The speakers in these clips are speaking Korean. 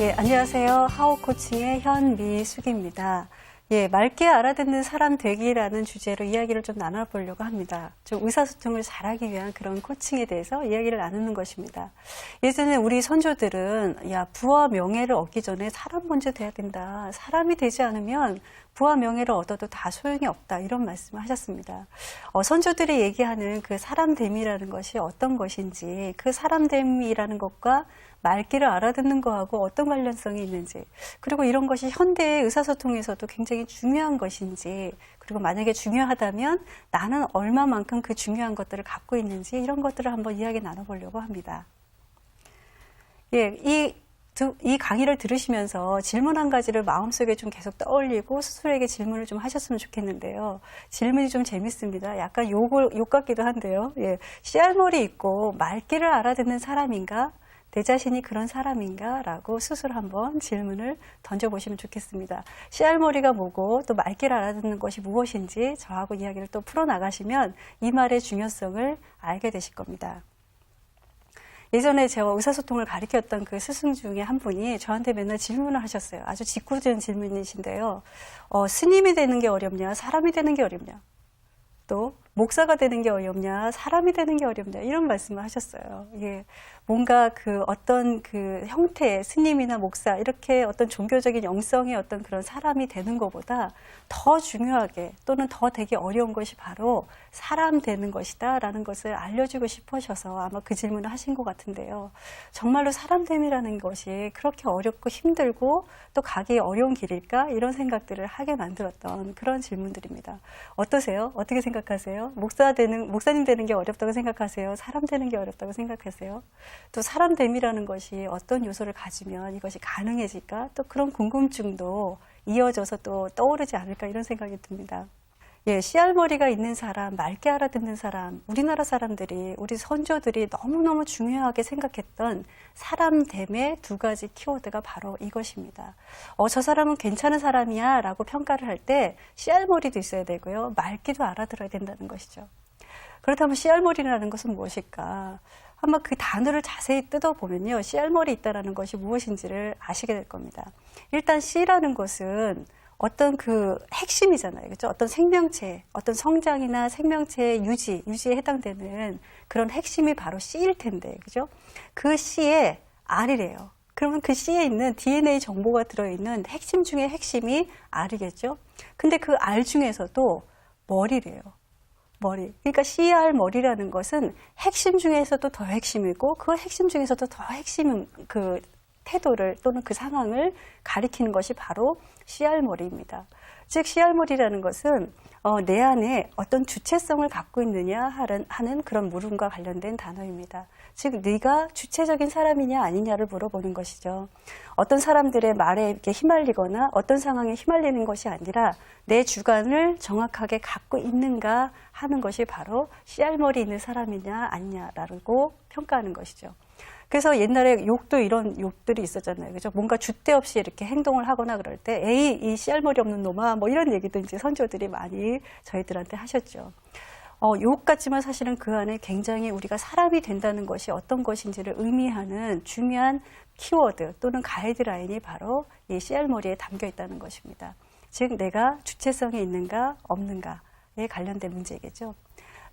예, 안녕하세요. 하우코칭의 현미숙입니다. 예, 맑게 알아듣는 사람 되기라는 주제로 이야기를 좀 나눠보려고 합니다. 좀 의사소통을 잘하기 위한 그런 코칭에 대해서 이야기를 나누는 것입니다. 예전에 우리 선조들은 야, 부와 명예를 얻기 전에 사람 먼저 돼야 된다. 사람이 되지 않으면 부와 명예를 얻어도 다 소용이 없다. 이런 말씀을 하셨습니다. 선조들이 얘기하는 그 사람됨이라는 것이 어떤 것인지, 그 사람됨이라는 것과 맑기를 알아듣는 거하고 어떤 관련성이 있는지, 그리고 이런 것이 현대의 의사소통에서도 굉장히 중요한 것인지, 그리고 만약에 중요하다면 나는 얼마만큼 그 중요한 것들을 갖고 있는지, 이런 것들을 한번 이야기 나눠보려고 합니다. 예, 이 강의를 들으시면서 질문 한 가지를 마음속에 좀 계속 떠올리고 스스로에게 질문을 좀 하셨으면 좋겠는데요. 질문이 좀 재밌습니다. 약간 욕 같기도 한데요. 예, 씨알머리 있고 맑기를 알아듣는 사람인가? 내 자신이 그런 사람인가? 라고 스스로 한번 질문을 던져보시면 좋겠습니다. 씨알머리가 뭐고 또 맑기를 알아듣는 것이 무엇인지 저하고 이야기를 또 풀어나가시면 이 말의 중요성을 알게 되실 겁니다. 예전에 제가 의사소통을 가르쳤던 그 스승 중에 한 분이 저한테 맨날 질문을 하셨어요. 아주 직구적인 질문이신데요. 스님이 되는 게 어렵냐? 사람이 되는 게 어렵냐? 또 목사가 되는 게 어렵냐? 사람이 되는 게 어렵냐? 이런 말씀을 하셨어요. 예, 뭔가 그 어떤 그 형태의 스님이나 목사 이렇게 어떤 종교적인 영성의 어떤 그런 사람이 되는 것보다 더 중요하게 또는 더 되게 어려운 것이 바로 사람 되는 것이다 라는 것을 알려주고 싶으셔서 아마 그 질문을 하신 것 같은데요. 정말로 사람됨이라는 것이 그렇게 어렵고 힘들고 또 가기 어려운 길일까? 이런 생각들을 하게 만들었던 그런 질문들입니다. 어떠세요? 어떻게 생각하세요? 목사님 되는 게 어렵다고 생각하세요? 사람 되는 게 어렵다고 생각하세요? 또 사람됨이라는 것이 어떤 요소를 가지면 이것이 가능해질까? 또 그런 궁금증도 이어져서 또 떠오르지 않을까 이런 생각이 듭니다. 예, 씨알머리가 있는 사람, 맑게 알아듣는 사람, 우리나라 사람들이, 우리 선조들이 너무너무 중요하게 생각했던 사람됨의 두 가지 키워드가 바로 이것입니다. 저 사람은 괜찮은 사람이야 라고 평가를 할 때 씨알머리도 있어야 되고요. 맑기도 알아들어야 된다는 것이죠. 그렇다면 씨알머리라는 것은 무엇일까? 한번 그 단어를 자세히 뜯어보면요. 씨알머리 있다라는 것이 무엇인지를 아시게 될 겁니다. 일단 씨라는 것은 어떤 그 핵심이잖아요. 그렇죠? 어떤 생명체, 어떤 성장이나 생명체의 유지에 해당되는 그런 핵심이 바로 씨일 텐데, 그죠? 그 씨의 알이래요. 그러면 그 씨에 있는 DNA 정보가 들어있는 핵심 중에 핵심이 알이겠죠? 근데 그 알 중에서도 머리래요. 머리. 그러니까 씨알 머리라는 것은 핵심 중에서도 더 핵심이고 그 핵심 중에서도 더 핵심인 그 태도를 또는 그 상황을 가리키는 것이 바로 씨알머리입니다. 즉 씨알머리라는 것은 내 안에 어떤 주체성을 갖고 있느냐 하는 그런 물음과 관련된 단어입니다. 즉 네가 주체적인 사람이냐 아니냐를 물어보는 것이죠. 어떤 사람들의 말에 이렇게 휘말리거나 어떤 상황에 휘말리는 것이 아니라 내 주관을 정확하게 갖고 있는가 하는 것이 바로 씨알머리 있는 사람이냐 아니냐라고 평가하는 것이죠. 그래서 옛날에 욕도 이런 욕들이 있었잖아요. 그죠? 뭔가 줏대 없이 이렇게 행동을 하거나 그럴 때, 에이, 이 씨알머리 없는 놈아, 뭐 이런 얘기도 이제 선조들이 많이 저희들한테 하셨죠. 욕 같지만 사실은 그 안에 굉장히 우리가 사람이 된다는 것이 어떤 것인지를 의미하는 중요한 키워드 또는 가이드라인이 바로 이 씨알머리에 담겨 있다는 것입니다. 즉, 내가 주체성이 있는가, 없는가에 관련된 문제겠죠.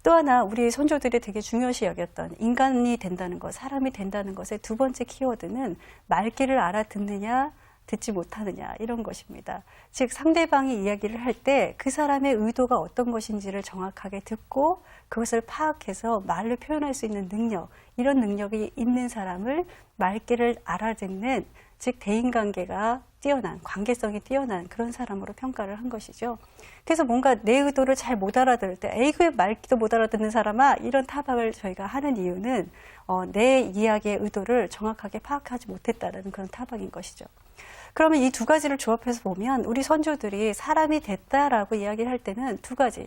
또 하나 우리 선조들이 되게 중요시 여겼던 인간이 된다는 것, 사람이 된다는 것의 두 번째 키워드는 맑기를 알아듣느냐, 듣지 못하느냐 이런 것입니다. 즉 상대방이 이야기를 할 때 그 사람의 의도가 어떤 것인지를 정확하게 듣고 그것을 파악해서 말로 표현할 수 있는 능력, 이런 능력이 있는 사람을 맑기를 알아듣는, 즉 대인관계가 뛰어난, 관계성이 뛰어난 그런 사람으로 평가를 한 것이죠. 그래서 뭔가 내 의도를 잘 못 알아들을 때 에이 그 맑기도 못 알아듣는 사람아 이런 타박을 저희가 하는 이유는 내 이야기의 의도를 정확하게 파악하지 못했다는 그런 타박인 것이죠. 그러면 이 두 가지를 조합해서 보면 우리 선조들이 사람이 됐다라고 이야기를 할 때는 두 가지,